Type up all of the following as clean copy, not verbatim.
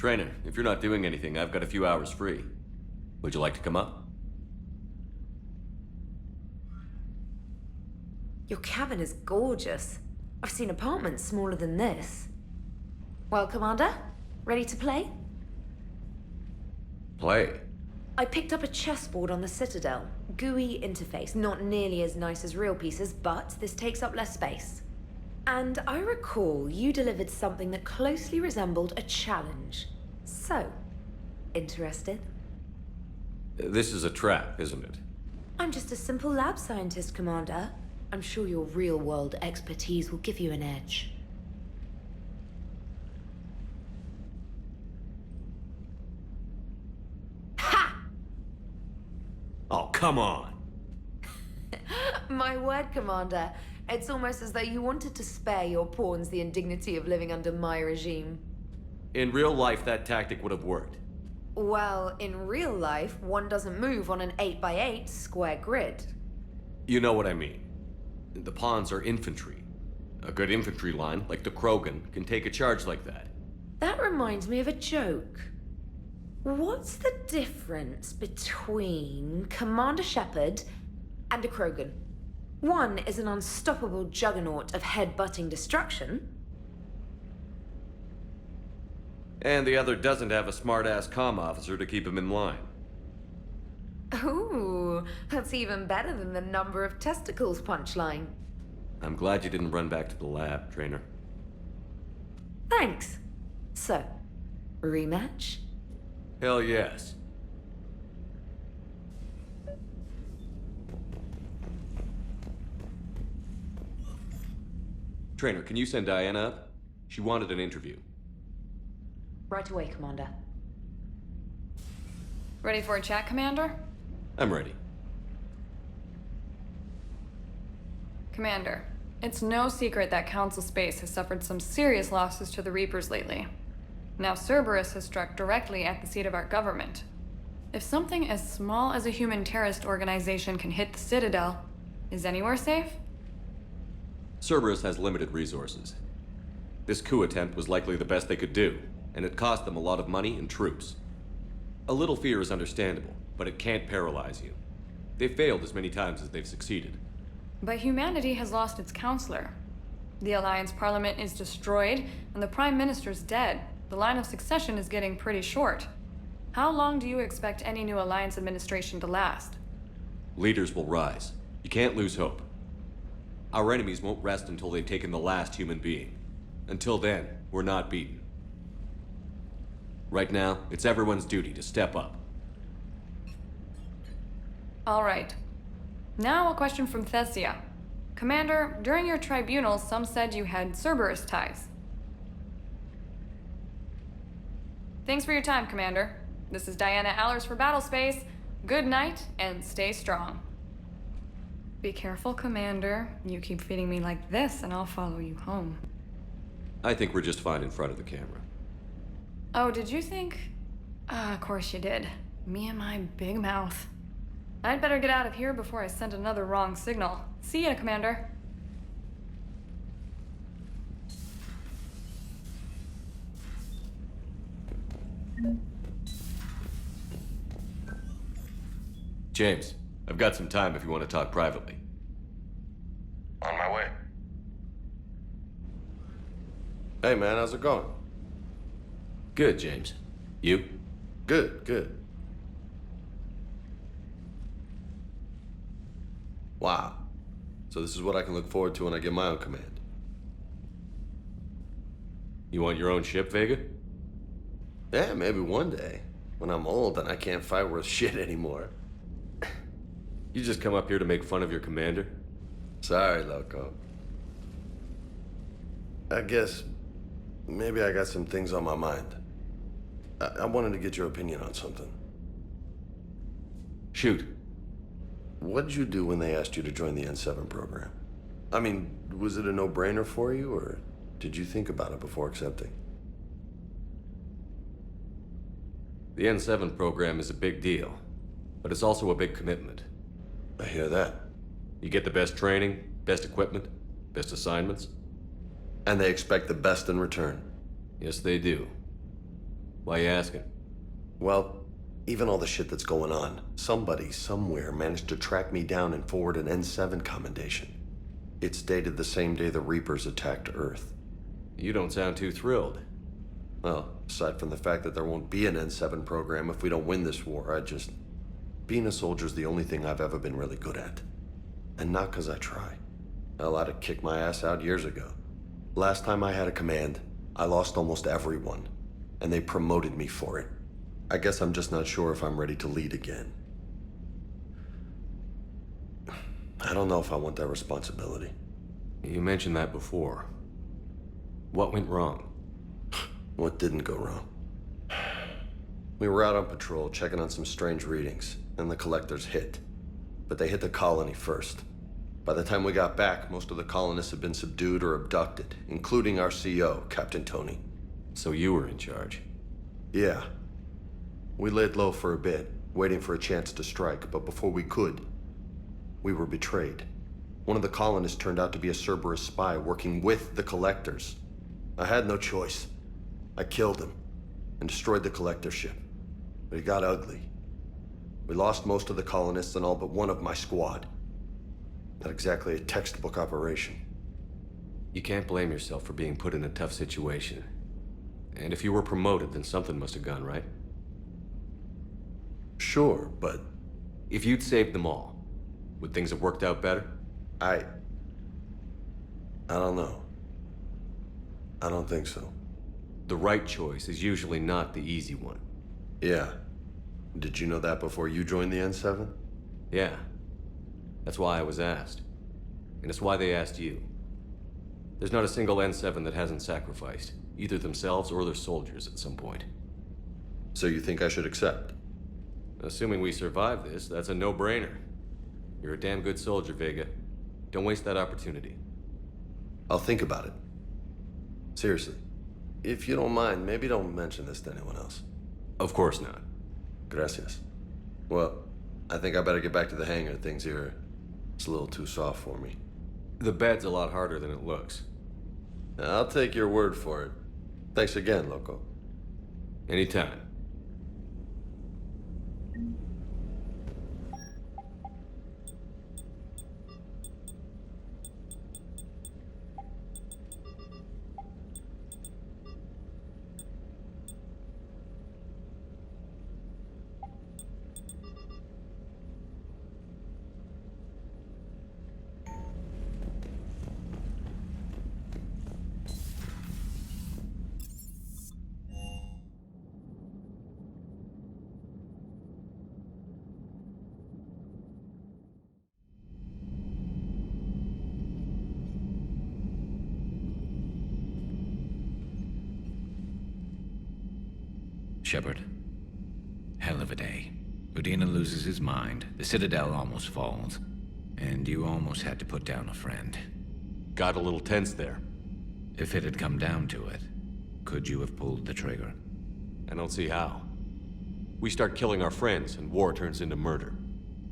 Trainer, if you're not doing anything, I've got a few hours free. Would you like to come up? Your cabin is gorgeous. I've seen apartments smaller than this. Well, Commander, ready to play? Play. I picked up a chessboard on the Citadel. GUI interface, not nearly as nice as real pieces, but this takes up less space. And I recall you delivered something that closely resembled a challenge. So, interested? This is a trap, isn't it? I'm just a simple lab scientist, Commander. I'm sure your real-world expertise will give you an edge. Ha! Oh, come on! My word, Commander. It's almost as though you wanted to spare your pawns the indignity of living under my regime. In real life, that tactic would have worked. Well, in real life, one doesn't move on an 8x8 square grid. You know what I mean. The pawns are infantry. A good infantry line, like the Krogan, can take a charge like that. That reminds me of a joke. What's the difference between Commander Shepard and a Krogan? One is an unstoppable juggernaut of head-butting destruction. And the other doesn't have a smart-ass comm officer to keep him in line. Ooh, that's even better than the number of testicles punchline. I'm glad you didn't run back to the lab, Trainer. Thanks. So, rematch? Hell yes. Trainer, can you send Diana up? She wanted an interview. Right away, Commander. Ready for a chat, Commander? I'm ready. Commander, it's no secret that Council Space has suffered some serious losses to the Reapers lately. Now Cerberus has struck directly at the seat of our government. If something as small as a human terrorist organization can hit the Citadel, is anywhere safe? Cerberus has limited resources. This coup attempt was likely the best they could do, and it cost them a lot of money and troops. A little fear is understandable, but it can't paralyze you. They've failed as many times as they've succeeded. But humanity has lost its counselor. The Alliance Parliament is destroyed, and the Prime Minister's dead. The line of succession is getting pretty short. How long do you expect any new Alliance administration to last? Leaders will rise. You can't lose hope. Our enemies won't rest until they've taken the last human being. Until then, we're not beaten. Right now, it's everyone's duty to step up. All right. Now a question from Thessia. Commander, during your tribunal, some said you had Cerberus ties. Thanks for your time, Commander. This is Diana Allers for Battlespace. Good night, and stay strong. Be careful, Commander. You keep feeding me like this, and I'll follow you home. I think we're just fine in front of the camera. Oh, did you think? Of course you did. Me and my big mouth. I'd better get out of here before I send another wrong signal. See ya, Commander. James, I've got some time if you want to talk privately. On my way. Hey man, how's it going? Good, James. You? Good, good. Wow. So this is what I can look forward to when I get my own command. You want your own ship, Vega? Yeah, maybe one day. When I'm old and I can't fight worth shit anymore. You just come up here to make fun of your commander? Sorry, Loco. I guess maybe I got some things on my mind. I wanted to get your opinion on something. Shoot. What'd you do when they asked you to join the N7 program? I mean, was it a no-brainer for you, or did you think about it before accepting? The N7 program is a big deal, but it's also a big commitment. I hear that. You get the best training, best equipment, best assignments. And they expect the best in return. Yes, they do. Why you asking? Well, even all the shit that's going on, somebody somewhere managed to track me down and forward an N7 commendation. It's dated the same day the Reapers attacked Earth. You don't sound too thrilled. Well, aside from the fact that there won't be an N7 program if we don't win this war, being a soldier's the only thing I've ever been really good at. And not because I try. Hell, I'd have kicked my ass out years ago. Last time I had a command, I lost almost everyone, and they promoted me for it. I guess I'm just not sure if I'm ready to lead again. I don't know if I want that responsibility. You mentioned that before. What went wrong? What didn't go wrong? We were out on patrol, checking on some strange readings, and the collectors hit. But they hit the colony first. By the time we got back, most of the colonists had been subdued or abducted, including our CO, Captain Tony. So you were in charge. Yeah. We laid low for a bit, waiting for a chance to strike, but before we could, we were betrayed. One of the colonists turned out to be a Cerberus spy working with the collectors. I had no choice. I killed him and destroyed the collector ship. But it got ugly. We lost most of the colonists and all but one of my squad. Not exactly a textbook operation. You can't blame yourself for being put in a tough situation. And if you were promoted, then something must have gone right. Sure, but If you'd saved them all, would things have worked out better? I don't know. I don't think so. The right choice is usually not the easy one. Yeah. Did you know that before you joined the N7? Yeah. That's why I was asked. And it's why they asked you. There's not a single N7 that hasn't sacrificed, either themselves or their soldiers at some point. So you think I should accept? Assuming we survive this, that's a no-brainer. You're a damn good soldier, Vega. Don't waste that opportunity. I'll think about it. Seriously. If you don't mind, maybe don't mention this to anyone else. Of course not. Gracias. Well, I think I better get back to the hangar. Things here, it's a little too soft for me. The bed's a lot harder than it looks. I'll take your word for it. Thanks again, Loco. Anytime. Shepard. Hell of a day. Udina loses his mind, the Citadel almost falls, and you almost had to put down a friend. Got a little tense there. If it had come down to it, could you have pulled the trigger? I don't see how. We start killing our friends, and war turns into murder.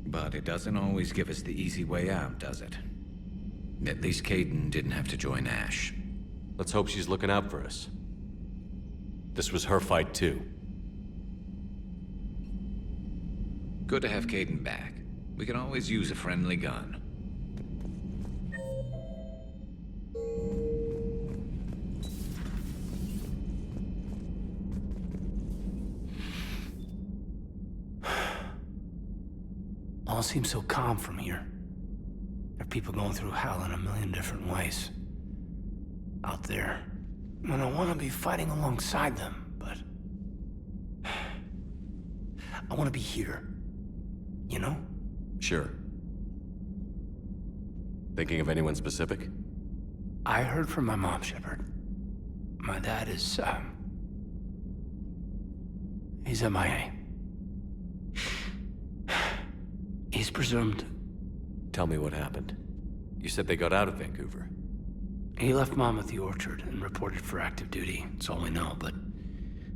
But it doesn't always give us the easy way out, does it? At least Kaidan didn't have to join Ash. Let's hope she's looking out for us. This was her fight, too. Good to have Kaidan back. We can always use a friendly gun. All seems so calm from here. There are people going through hell in a million different ways. Out there. And I want to be fighting alongside them, but... I want to be here. You know? Sure. Thinking of anyone specific? I heard from my mom, Shepard. My dad is, he's MIA. He's presumed. Tell me what happened. You said they got out of Vancouver. He left Mom at the orchard and reported for active duty. That's all we know, but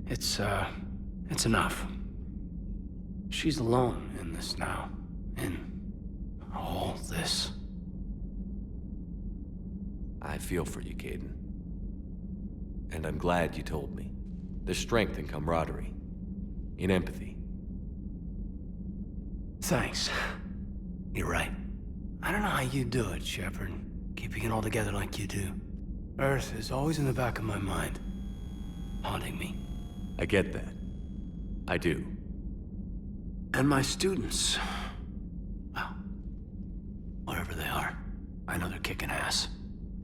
it's enough. She's alone in this now. In all this. I feel for you, Kaidan. And I'm glad you told me. There's strength in camaraderie, in empathy. Thanks. You're right. I don't know how you do it, Shepard, keeping it all together like you do. Earth is always in the back of my mind, haunting me. I get that. I do. And my students, well, wherever they are, I know they're kicking ass.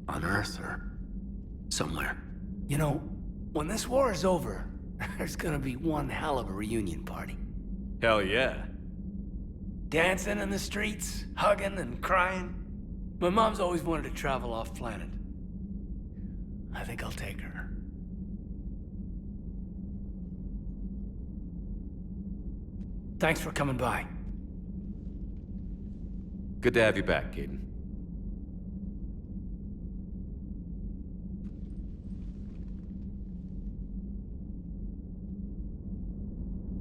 On Earth or somewhere. You know, when this war is over, there's gonna be one hell of a reunion party. Hell yeah. Dancing in the streets, hugging and crying. My mom's always wanted to travel off planet. I think I'll take her. Thanks for coming by. Good to have you back, Caden.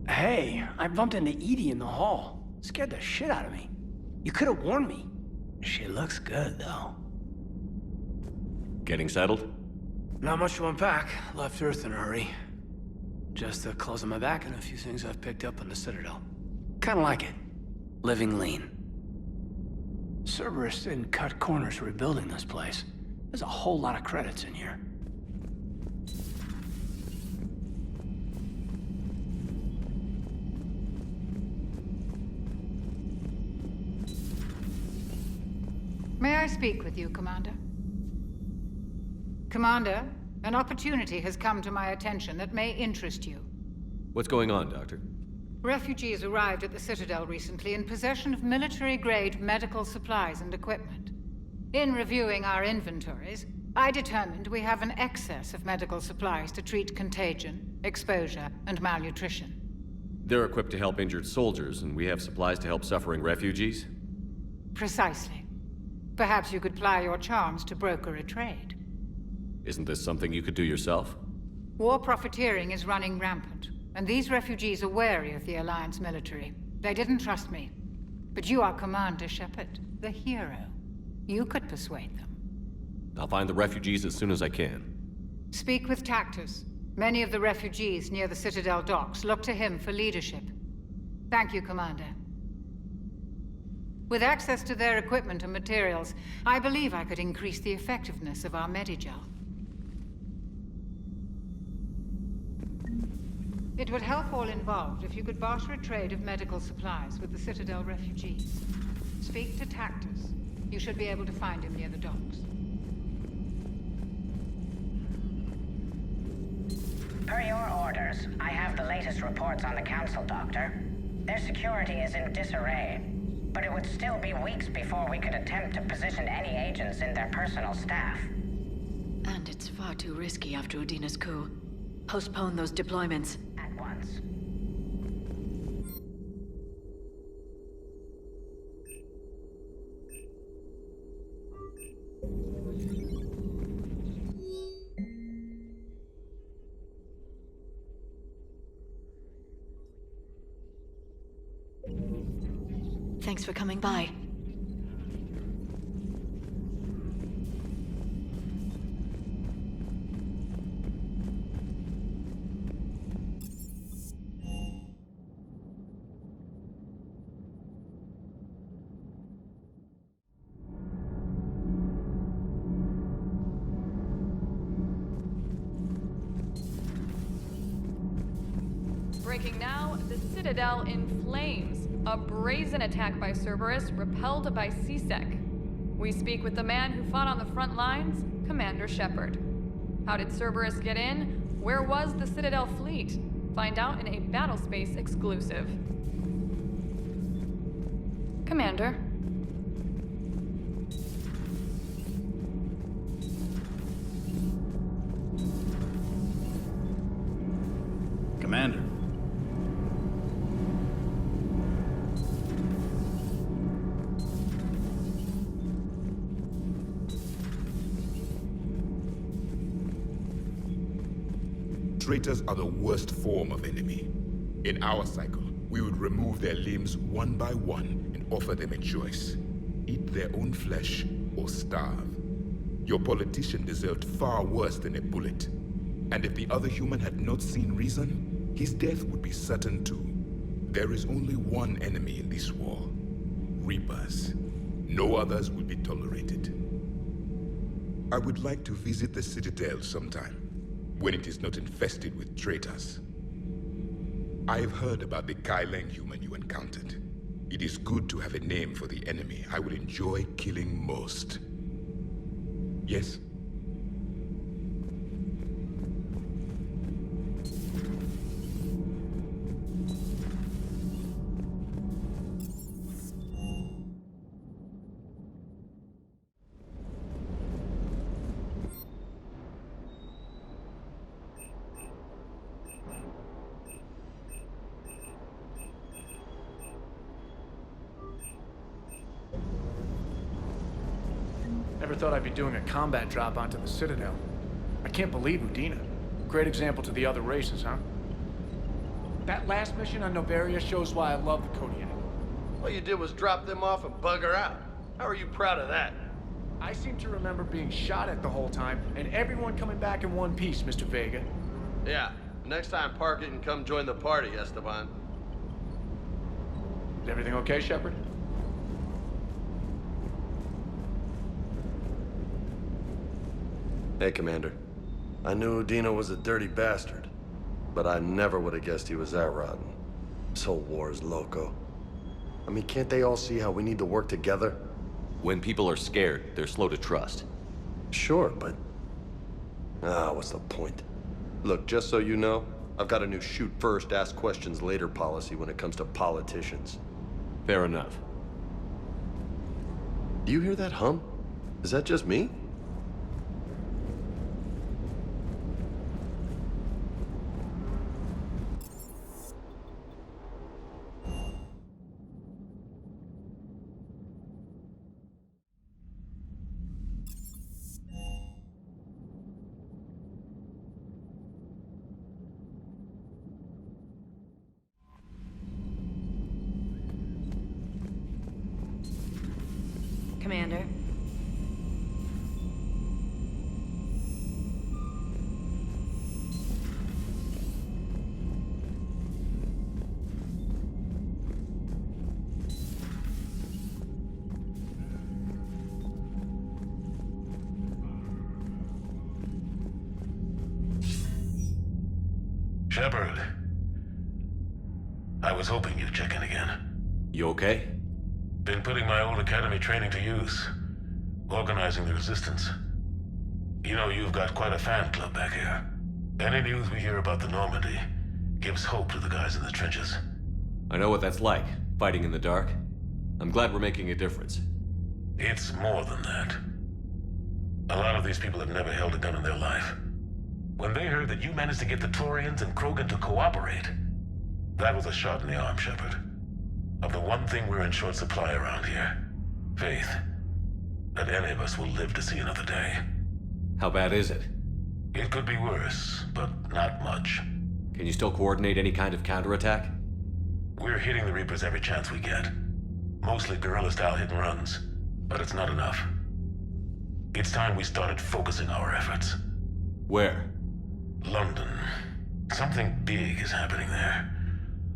Hey, I bumped into Edie in the hall. Scared the shit out of me. You could have warned me. She looks good, though. Getting settled? Not much to unpack. Left Earth in a hurry. Just the clothes on my back and a few things I've picked up on the Citadel. Kinda like it. Living lean. Cerberus didn't cut corners rebuilding this place. There's a whole lot of credits in here. May I speak with you, Commander? Commander, an opportunity has come to my attention that may interest you. What's going on, Doctor? Refugees arrived at the Citadel recently in possession of military-grade medical supplies and equipment. In reviewing our inventories, I determined we have an excess of medical supplies to treat contagion, exposure, and malnutrition. They're equipped to help injured soldiers, and we have supplies to help suffering refugees? Precisely. Perhaps you could ply your charms to broker a trade. Isn't this something you could do yourself? War profiteering is running rampant, and these refugees are wary of the Alliance military. They didn't trust me. But you are Commander Shepard, the hero. You could persuade them. I'll find the refugees as soon as I can. Speak with Tactus. Many of the refugees near the Citadel docks look to him for leadership. Thank you, Commander. With access to their equipment and materials, I believe I could increase the effectiveness of our Medigel. It would help all involved if you could barter a trade of medical supplies with the Citadel refugees. Speak to Tactus. You should be able to find him near the docks. Per your orders, I have the latest reports on the Council, Doctor. Their security is in disarray, but it would still be weeks before we could attempt to position any agents in their personal staff. And it's far too risky after Udina's coup. Postpone those deployments. At once. Thanks for coming by. Breaking now, the Citadel in flames. A brazen attack by Cerberus, repelled by C-Sec. We speak with the man who fought on the front lines, Commander Shepard. How did Cerberus get in? Where was the Citadel fleet? Find out in a Battlespace exclusive. Commander. Commander. Traitors are the worst form of enemy. In our cycle, we would remove their limbs one by one and offer them a choice. Eat their own flesh or starve. Your politician deserved far worse than a bullet. And if the other human had not seen reason, his death would be certain too. There is only one enemy in this war. Reapers. No others will be tolerated. I would like to visit the Citadel sometime, when it is not infested with traitors. I've heard about the Kyleng human you encountered. It is good to have a name for the enemy I will enjoy killing most. Yes? Never thought I'd be doing a combat drop onto the Citadel. I can't believe Udina. Great example to the other races, huh? That last mission on Noveria shows why I love the Kodiak. All you did was drop them off and bugger out. How are you proud of that? I seem to remember being shot at the whole time, and everyone coming back in one piece, Mr. Vega. Yeah, next time park it and come join the party, Esteban. Is everything okay, Shepard? Hey, Commander. I knew Udina was a dirty bastard, but I never would have guessed he was that rotten. This whole war is loco. I mean, can't they all see how we need to work together? When people are scared, they're slow to trust. Sure, but... what's the point? Look, just so you know, I've got a new shoot first, ask questions later policy when it comes to politicians. Fair enough. Do you hear that hum? Is that just me? Commander. Shepard. I was hoping you'd check in again. You okay? Been putting my old academy training to use. Organizing the resistance. You know, you've got quite a fan club back here. Any news we hear about the Normandy gives hope to the guys in the trenches. I know what that's like, fighting in the dark. I'm glad we're making a difference. It's more than that. A lot of these people have never held a gun in their life. When they heard that you managed to get the Turians and Krogan to cooperate, that was a shot in the arm, Shepard. Of the one thing we're in short supply around here. Faith. That any of us will live to see another day. How bad is it? It could be worse, but not much. Can you still coordinate any kind of counterattack? We're hitting the Reapers every chance we get. Mostly guerrilla-style hit-and-runs, but it's not enough. It's time we started focusing our efforts. Where? London. Something big is happening there.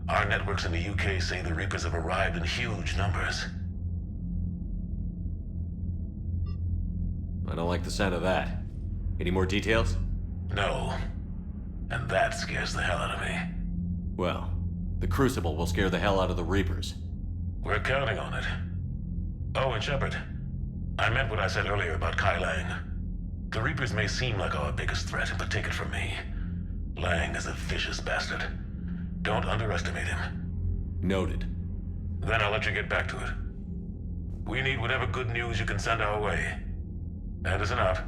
Our networks in the UK say the Reapers have arrived in huge numbers. I don't like the sound of that. Any more details? No. And that scares the hell out of me. Well, the Crucible will scare the hell out of the Reapers. We're counting on it. Oh, and Shepard, I meant what I said earlier about Kai Lang. The Reapers may seem like our biggest threat, but take it from me. Lang is a vicious bastard. Don't underestimate him. Noted. Then I'll let you get back to it. We need whatever good news you can send our way. Anderson out.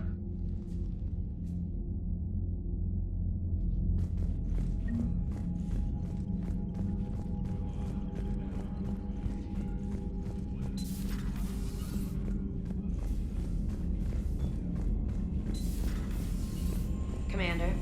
Commander.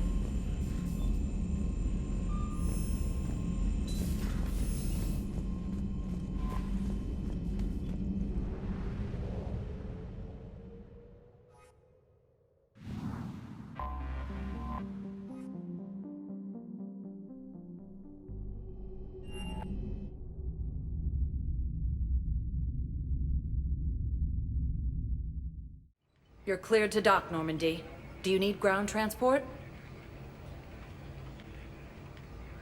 You're cleared to dock, Normandy. Do you need ground transport?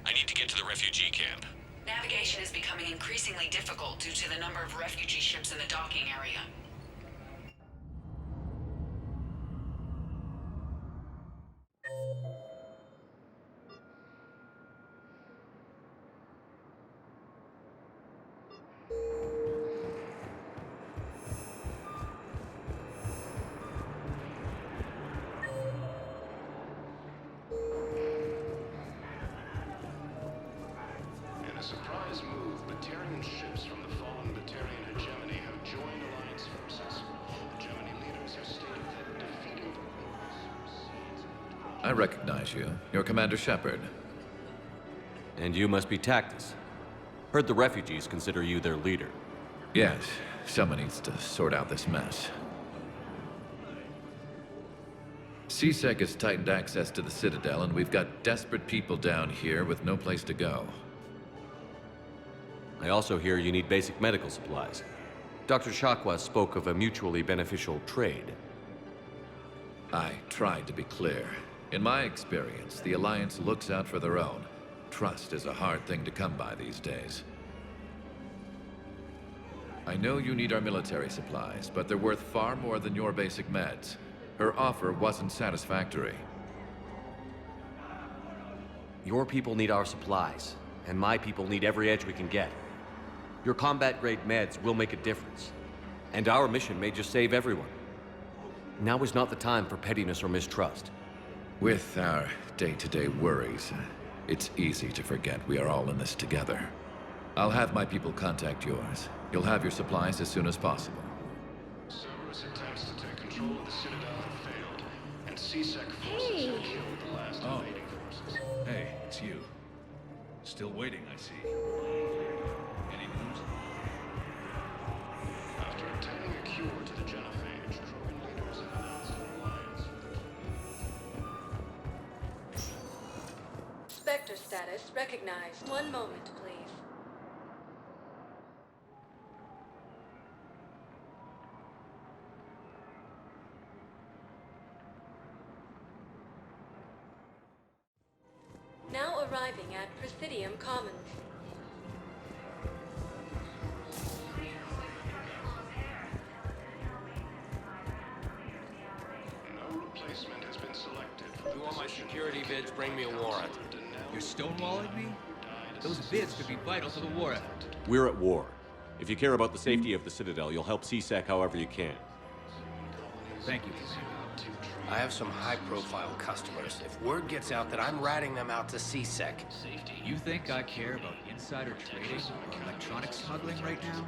I need to get to the refugee camp. Navigation is becoming increasingly difficult due to the number of refugee ships in the docking area. In a surprise move, Batarian ships from the fallen Batarian hegemony have joined Alliance forces. The Gemini leaders have stated that defeating the I recognize you. You're Commander Shepard. And you must be Tactus. Heard the refugees consider you their leader. Yes, someone needs to sort out this mess. CSEC has tightened access to the Citadel, and we've got desperate people down here with no place to go. I also hear you need basic medical supplies. Dr. Shakwa spoke of a mutually beneficial trade. I tried to be clear. In my experience, the Alliance looks out for their own. Trust is a hard thing to come by these days. I know you need our military supplies, but they're worth far more than your basic meds. Her offer wasn't satisfactory. Your people need our supplies, and my people need every edge we can get. Your combat-grade meds will make a difference, and our mission may just save everyone. Now is not the time for pettiness or mistrust. With our day-to-day worries, it's easy to forget we are all in this together. I'll have my people contact yours. You'll have your supplies as soon as possible. Cerberus attempts to take control of the Citadel have failed, and CSEC forces have killed the last invading forces. Hey, it's you. Still waiting, I see. Any news? After obtaining a cure to the genophage, Krogan leaders have announced an alliance. Spectre status recognized. One moment, please. Now arriving at Presidium Commons. No replacement has been selected for You want my security bids, bring me a warrant. You're stonewalling me? Those bids could be vital to the war effort. We're at war. If you care about the safety of the Citadel, you'll help CSEC however you can. Thank you. I have some high-profile customers. If word gets out that I'm ratting them out to CSEC... You think I care about insider trading or electronic smuggling right now?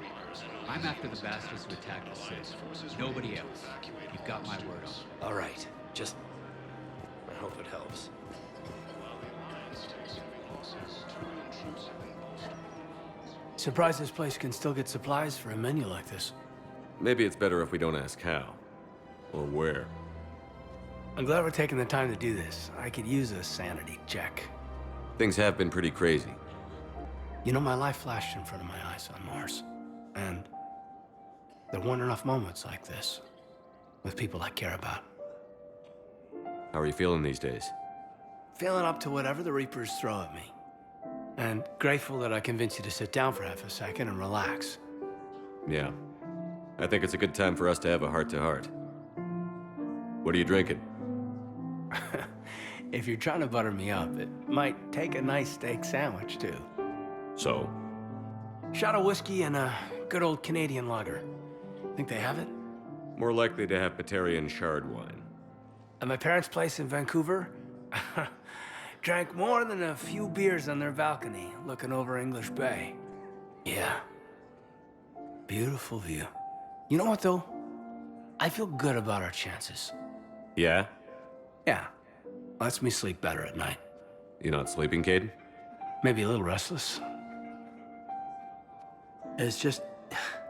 I'm after the bastards who attacked the city. Nobody else. You've got my word on it. All right. Just... I hope it helps. Surprised this place can still get supplies for a menu like this. Maybe it's better if we don't ask how. Or where. I'm glad we're taking the time to do this. I could use a sanity check. Things have been pretty crazy. You know, my life flashed in front of my eyes on Mars. And there weren't enough moments like this with people I care about. How are you feeling these days? Feeling up to whatever the Reapers throw at me. And grateful that I convinced you to sit down for half a second and relax. Yeah. I think it's a good time for us to have a heart-to-heart. What are you drinking? If you're trying to butter me up, it might take a nice steak sandwich, too. So? Shot of whiskey and a good old Canadian lager. Think they have it? More likely to have Batarian shard wine. At my parents' place in Vancouver, drank more than a few beers on their balcony, looking over English Bay. Yeah. Beautiful view. You know what, though? I feel good about our chances. Yeah? Yeah. Lets me sleep better at night. You not sleeping, Caden? Maybe a little restless. It's just,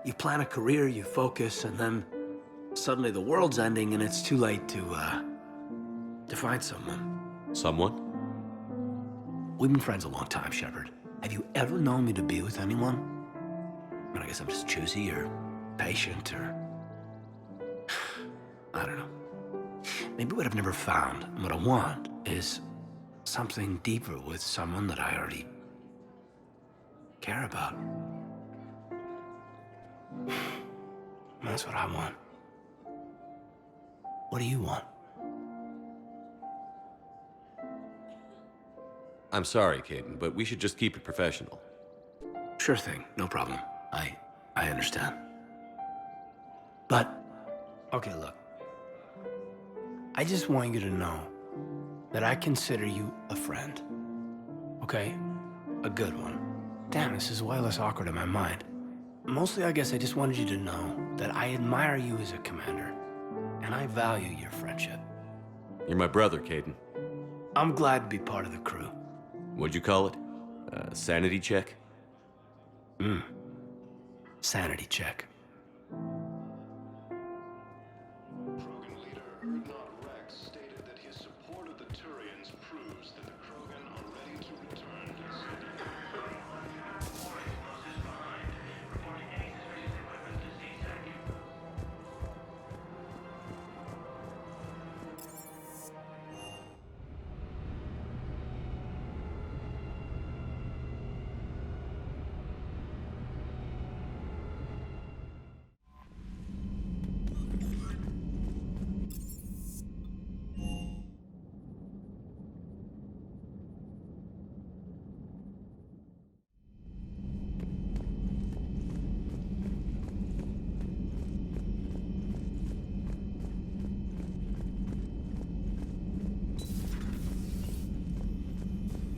you plan a career, you focus, and then suddenly the world's ending and it's too late to find someone. Someone? We've been friends a long time, Shepard. Have you ever known me to be with anyone? I mean, I guess I'm just choosy or patient or... I don't know. maybe what I've never found, and what I want, is something deeper with someone that I already care about. That's what I want. What do you want? I'm sorry, Caden, but we should just keep it professional. Sure thing, no problem. I understand. But, okay, look. I just want you to know that I consider you a friend. Okay? A good one. Damn, this is way less awkward in my mind. Mostly, I guess I just wanted you to know that I admire you as a commander, and I value your friendship. You're my brother, Caden. I'm glad to be part of the crew. What'd you call it? Sanity check? Sanity check. Krogan leader Urdnot Rex stated that his support of the Turians proves that the Krogan are ready to return to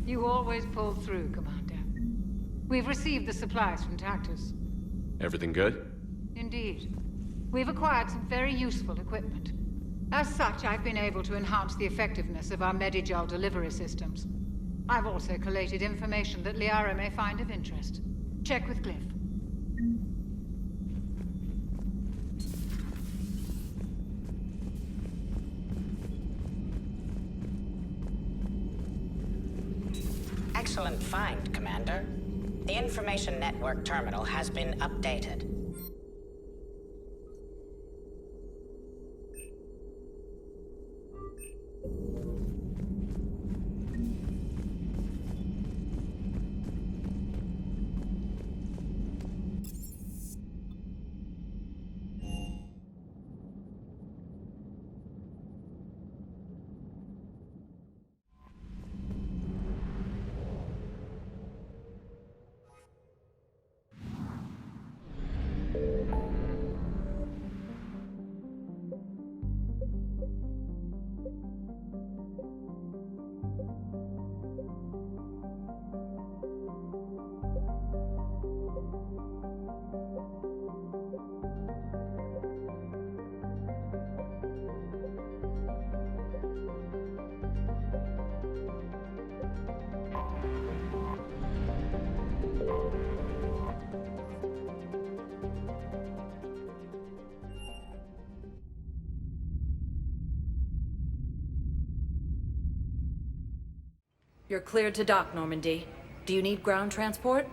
You always pull through, Commander. We've received the supplies from Tactus. Everything good? Indeed. We've acquired some very useful equipment. As such, I've been able to enhance the effectiveness of our Medigel delivery systems. I've also collated information that Liara may find of interest. Check with Glyph. Excellent find, Commander. The information network terminal has been updated. You're cleared to dock, Normandy. Do you need ground transport?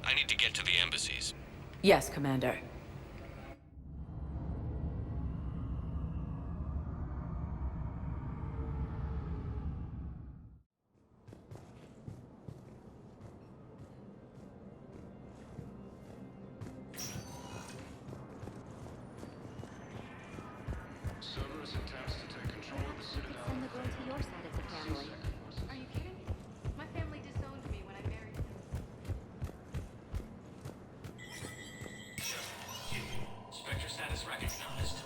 I need to get to the embassies. Yes, Commander. Cerberus attempts to take control of the Citadel. Send the girl to your side of the family. Are you kidding me? My family disowned me when I married him. Spectre status recognized.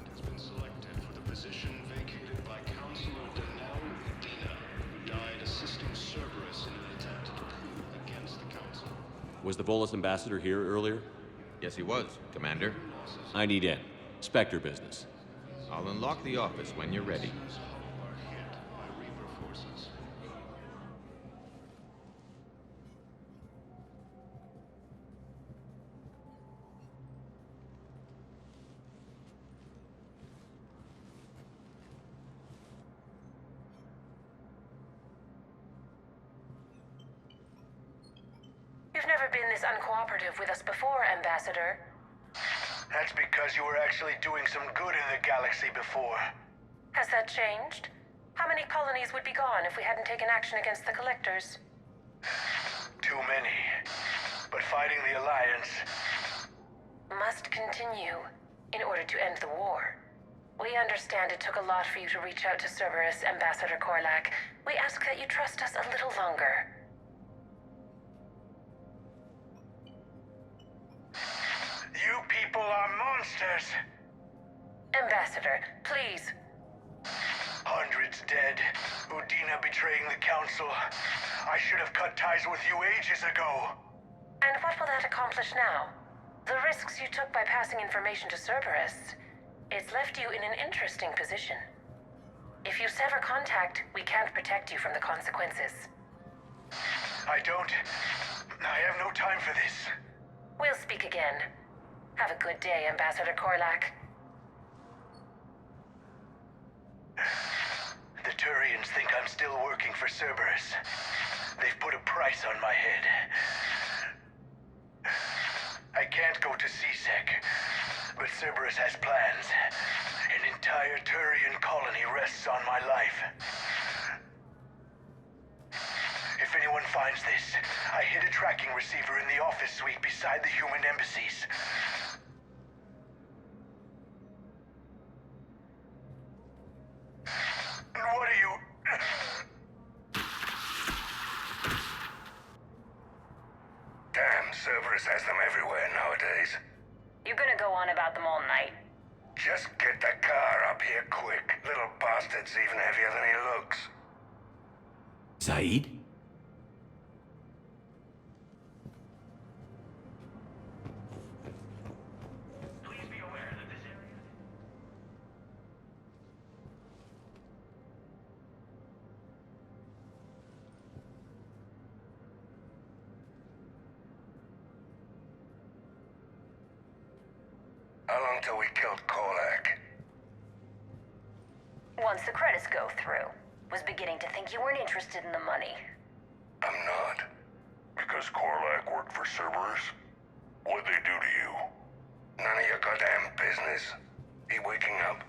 Has been selected for the position vacated by Counselor Danelle Udina, who died assisting Cerberus in an attempt to coup against the Council. Was the Volus ambassador here earlier? Yes, he was, Commander. I need in. Spectre business. I'll unlock the office when you're ready. You've never been this uncooperative with us before, Ambassador. That's because you were actually doing some good in the galaxy before. Has that changed? How many colonies would be gone if we hadn't taken action against the Collectors? Too many. But fighting the Alliance must continue in order to end the war. We understand it took a lot for you to reach out to Cerberus, Ambassador Korlak. We ask that you trust us a little longer. You people are monsters! Ambassador, please. Hundreds dead. Udina betraying the Council. I should have cut ties with you ages ago. And what will that accomplish now? The risks you took by passing information to Cerberus. It's left you in an interesting position. If you sever contact, we can't protect you from the consequences. I have no time for this. We'll speak again. Have a good day, Ambassador Korlak. The Turians think I'm still working for Cerberus. They've put a price on my head. I can't go to CSEC, but Cerberus has plans. An entire Turian colony rests on my life. If anyone finds this, I hid a tracking receiver in the office suite beside the human embassies. What are you... Damn, Cerberus has them everywhere nowadays. You're gonna go on about them all night. Just get the car up here quick. Little bastard's even heavier than he looks. Zaid? How long till we killed Korlak? Once the credits go through. Was beginning to think you weren't interested in the money. I'm not. Because Korlak worked for Cerberus? What'd they do to you? None of your goddamn business. He waking up?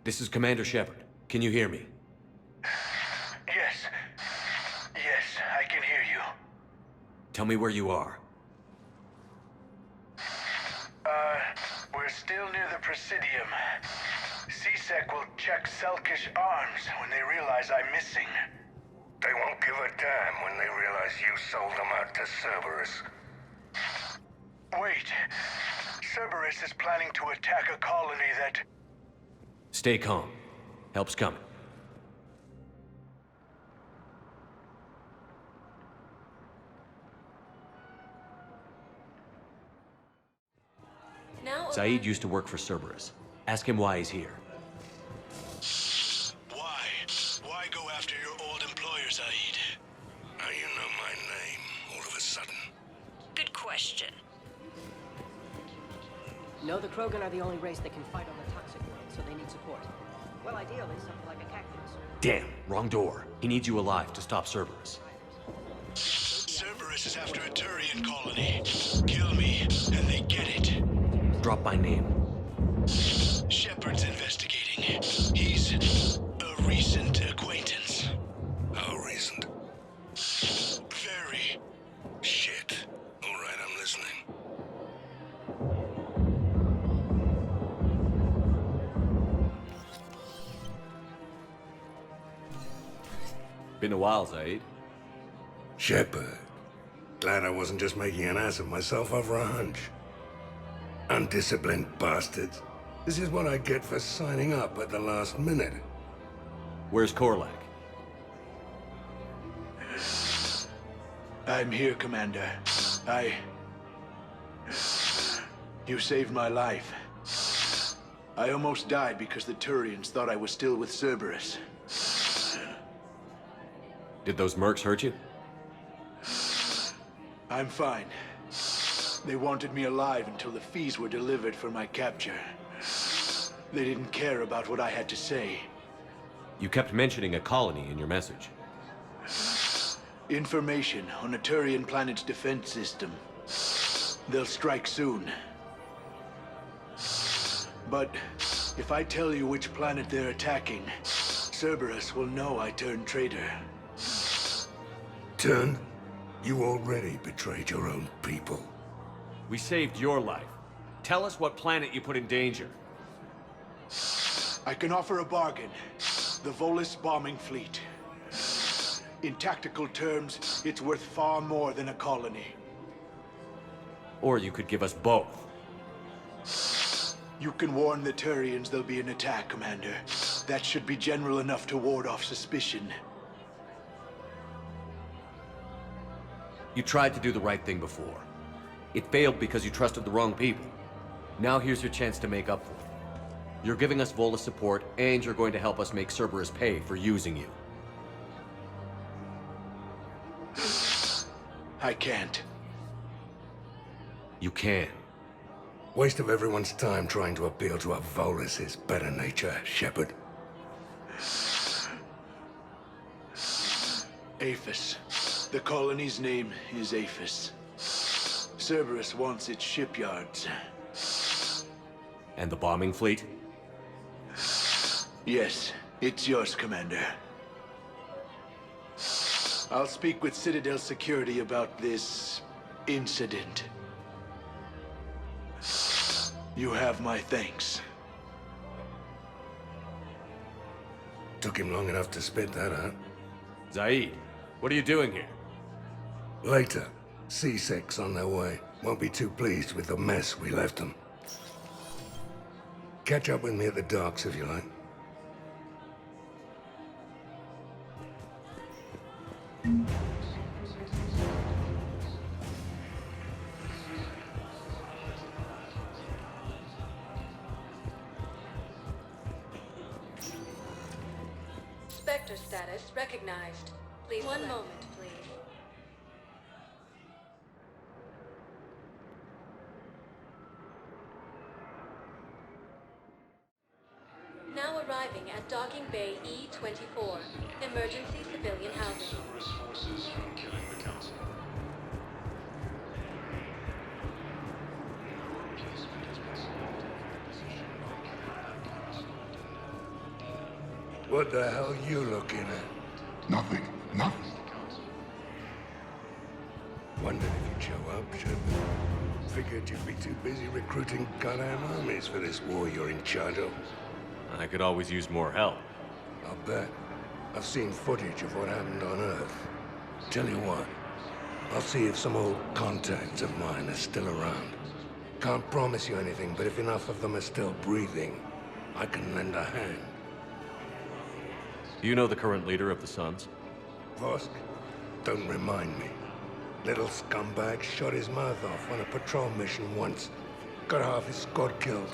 This is Commander Shepard. Can you hear me? Yes. Yes, I can hear you. Tell me where you are. We're still near the Presidium. CSEC will check Selkish arms when they realize I'm missing. They won't give a damn when they realize you sold them out to Cerberus. Wait. Cerberus is planning to attack a colony that... Stay calm. Help's coming. Zaid used to work for Cerberus. Ask him why he's here. Why? Why go after your old employer, Zaid? How you know my name, all of a sudden? Good question. No, the Krogan are the only race that can fight on the toxic world, so they need support. Well, ideally, something like a cactus. Damn, wrong door. He needs you alive to stop Cerberus. Cerberus is after a Turian colony. Kill me, and they get it. Drop by name. Shepard's investigating. He's a recent acquaintance. How recent? Very. Shit. All right, I'm listening. Been a while, Zaid. Shepard. Glad I wasn't just making an ass of myself over a hunch. Undisciplined bastards. This is what I get for signing up at the last minute. Where's Korlak? I'm here, Commander. You saved my life. I almost died because the Turians thought I was still with Cerberus. Did those mercs hurt you? I'm fine. They wanted me alive until the fees were delivered for my capture. They didn't care about what I had to say. You kept mentioning a colony in your message. Information on a Turian planet's defense system. They'll strike soon. But if I tell you which planet they're attacking, Cerberus will know I turned traitor. Turn? You already betrayed your own people. We saved your life. Tell us what planet you put in danger. I can offer a bargain. The Volus bombing fleet. In tactical terms, it's worth far more than a colony. Or you could give us both. You can warn the Turians there'll be an attack, Commander. That should be general enough to ward off suspicion. You tried to do the right thing before. It failed because you trusted the wrong people. Now here's your chance to make up for it. You're giving us Volus support, and you're going to help us make Cerberus pay for using you. I can't. You can. Waste of everyone's time trying to appeal to a Volus' better nature, Shepard. Aphis. The colony's name is Aphis. Cerberus wants its shipyards. And the bombing fleet? Yes, it's yours, Commander. I'll speak with Citadel Security about this incident. You have my thanks. Took him long enough to spit that out. Zaid, what are you doing here? Later. C-Sec's on their way. Won't be too pleased with the mess we left them. Catch up with me at the docks if you like. Spectre status recognized. Please, one moment, please. Now arriving at Docking Bay E-24. Emergency civilian housing. Cerberus forces from killing the Council. Replacement has been selected for the position by Commander What the hell you looking at? Nothing. Nothing. Wondered if you'd show up, Shepard. Figured you'd be too busy recruiting goddamn armies for this war you're in charge of. I could always use more help. I'll bet. I've seen footage of what happened on Earth. Tell you what, I'll see if some old contacts of mine are still around. Can't promise you anything, but if enough of them are still breathing, I can lend a hand. Do you know the current leader of the Suns? Vosk? Don't remind me. Little scumbag shot his mouth off on a patrol mission once. Got half his squad killed.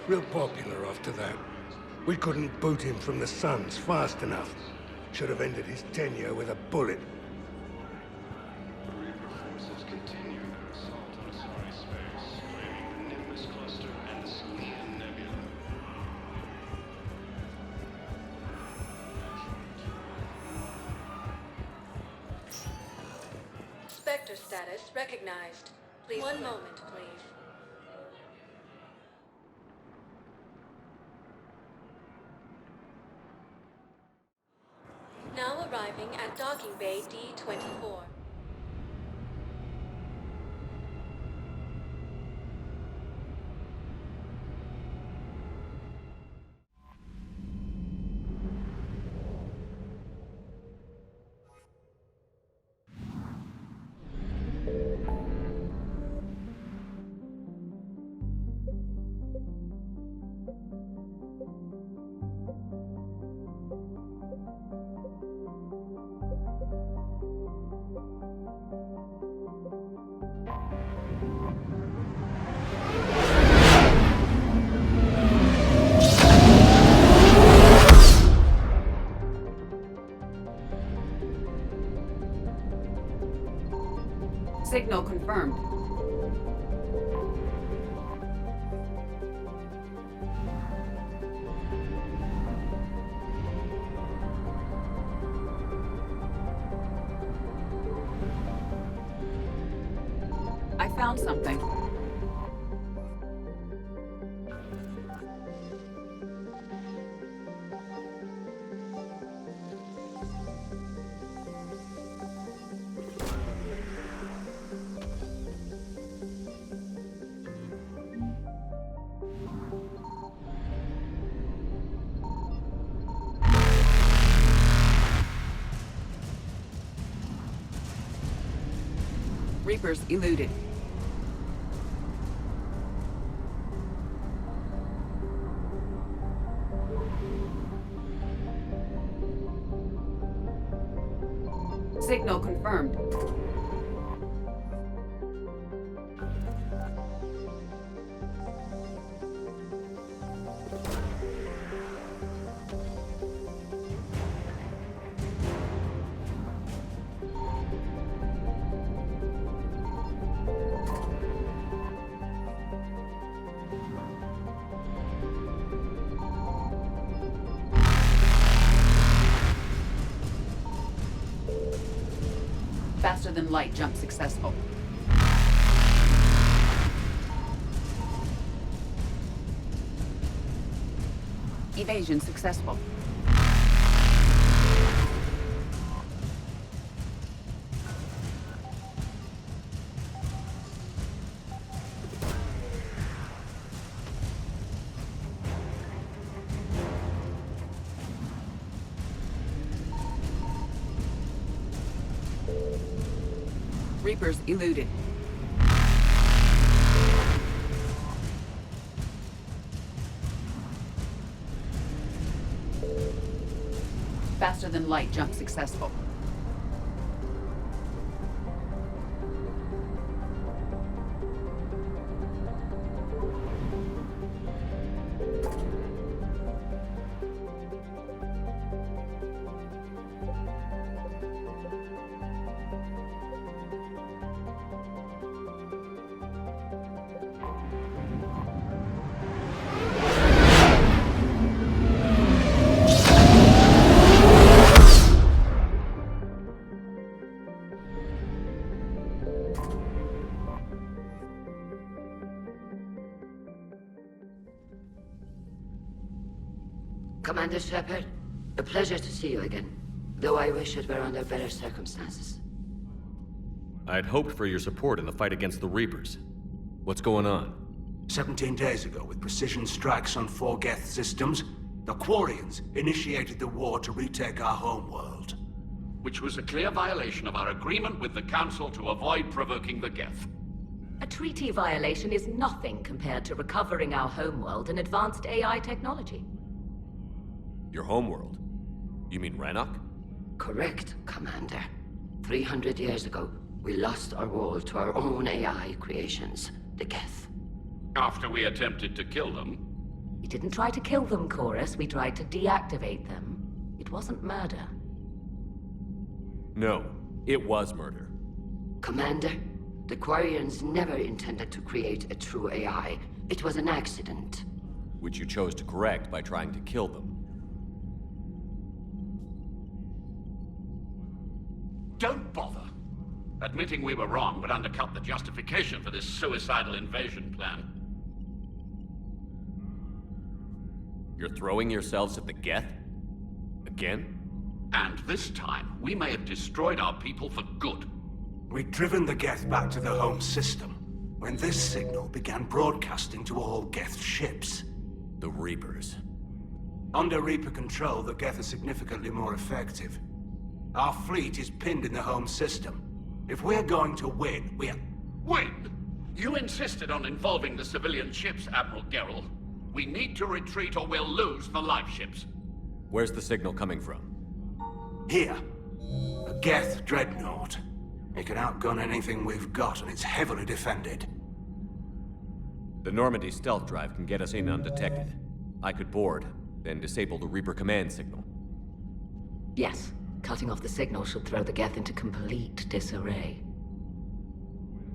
Real popular after that. We couldn't boot him from the Suns fast enough. Should have ended his tenure with a bullet. The Reaper forces continue their assault on Asari space, claiming the Nimbus cluster and the Selenium Nebula. Spectre status recognized. Please, one moment, please. Now arriving at Docking Bay D-24. Signal confirmed. I found something. Reapers eluded. Signal confirmed. Faster than light jump successful. Evasion successful. Reapers eluded. Faster than light jump successful. Commander Shepard, a pleasure to see you again, though I wish it were under better circumstances. I'd hoped for your support in the fight against the Reapers. What's going on? 17 days ago, with precision strikes on 4 Geth systems, the Quarians initiated the war to retake our homeworld. Which was a clear violation of our agreement with the Council to avoid provoking the Geth. A treaty violation is nothing compared to recovering our homeworld and advanced AI technology. Your homeworld? You mean Rannoch? Correct, Commander. 300 years ago, we lost our world to our own AI creations, the Geth. After we attempted to kill them? We didn't try to kill them, Chorus. We tried to deactivate them. It wasn't murder. No, it was murder. Commander, the Quarians never intended to create a true AI. It was an accident. Which you chose to correct by trying to kill them. Don't bother. Admitting we were wrong would undercut the justification for this suicidal invasion plan. You're throwing yourselves at the Geth? Again? And this time, we may have destroyed our people for good. We'd driven the Geth back to the home system, when this signal began broadcasting to all Geth ships. The Reapers. Under Reaper control, the Geth are significantly more effective. Our fleet is pinned in the home system. If we're going to win, Win? You insisted on involving the civilian ships, Admiral Gerrel. We need to retreat or we'll lose the live ships. Where's the signal coming from? Here. A Geth dreadnought. It can outgun anything we've got, and it's heavily defended. The Normandy stealth drive can get us in undetected. I could board, then disable the Reaper command signal. Yes. Cutting off the signal should throw the Geth into complete disarray.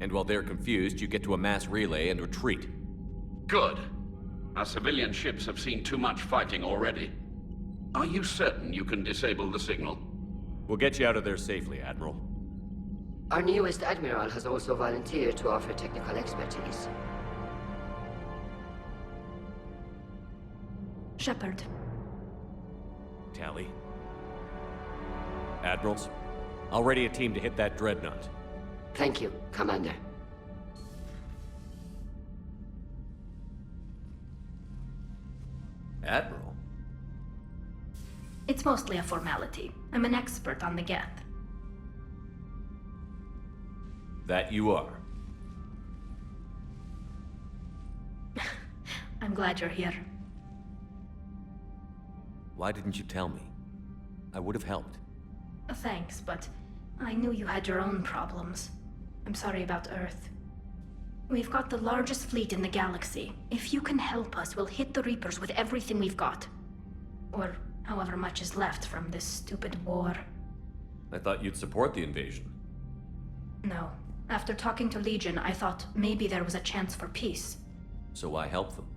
And while they're confused, you get to a mass relay and retreat. Good. Our civilian ships have seen too much fighting already. Are you certain you can disable the signal? We'll get you out of there safely, Admiral. Our newest Admiral has also volunteered to offer technical expertise. Shepard. Tali. Admirals, I'll ready a team to hit that dreadnought. Thank you, Commander. Admiral? It's mostly a formality. I'm an expert on the Geth. That you are. I'm glad you're here. Why didn't you tell me? I would have helped. Thanks, but I knew you had your own problems. I'm sorry about Earth. We've got the largest fleet in the galaxy. If you can help us, we'll hit the Reapers with everything we've got. Or however much is left from this stupid war. I thought you'd support the invasion. No. After talking to Legion, I thought maybe there was a chance for peace. So why help them?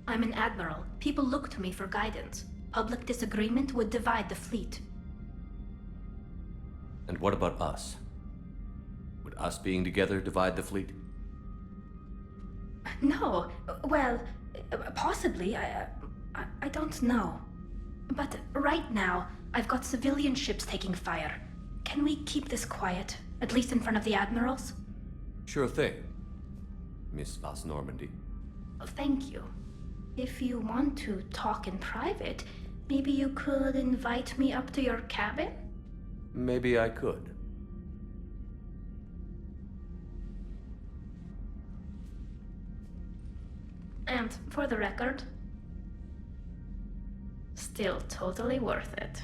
I'm an admiral. People look to me for guidance. Public disagreement would divide the fleet. And what about us? Would us being together divide the fleet? No. Well, possibly. I don't know. But right now, I've got civilian ships taking fire. Can we keep this quiet? At least in front of the admirals? Sure thing, Miss Vas Normandy. Thank you. If you want to talk in private, maybe you could invite me up to your cabin? Maybe I could. And for the record, still totally worth it.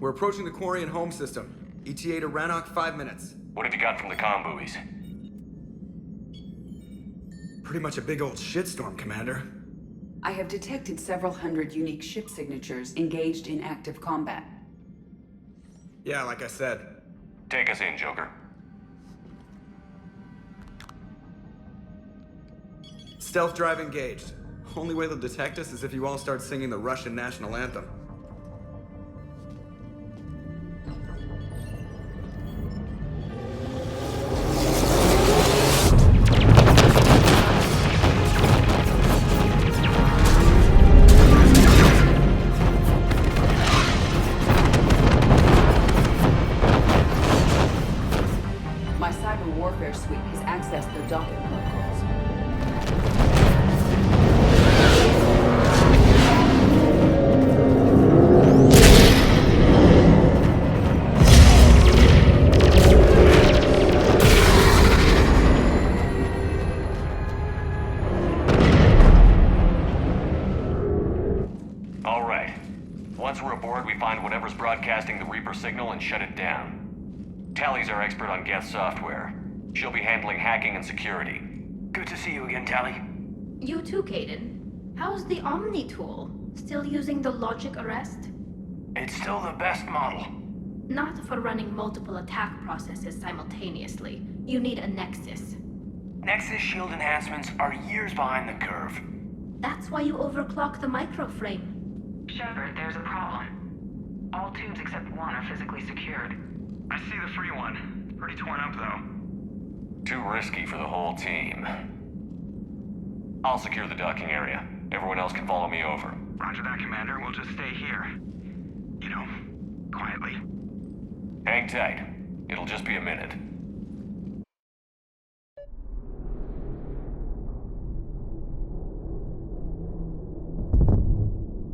We're approaching the Quarian home system. ETA to Rannoch, 5 minutes. What have you got from the comm buoys? Pretty much a big old shitstorm, Commander. I have detected several hundred unique ship signatures engaged in active combat. Yeah, like I said. Take us in, Joker. Stealth drive engaged. Only way they'll detect us is if you all start singing the Russian national anthem. My cyber warfare suite has accessed their docking protocols. All right. Once we're aboard, we find whatever's broadcasting the Reaper signal and shut it down. Tali's our expert on Geth software. She'll be handling hacking and security. Good to see you again, Tali. You too, Caden. How's the Omni tool? Still using the logic arrest? It's still the best model. Not for running multiple attack processes simultaneously. You need a Nexus. Nexus shield enhancements are years behind the curve. That's why you overclock the microframe. Shepard, there's a problem. All tubes except one are physically secured. I see the free one. It's pretty torn up, though. Too risky for the whole team. I'll secure the docking area. Everyone else can follow me over. Roger that, Commander. We'll just stay here. You know, quietly. Hang tight. It'll just be a minute.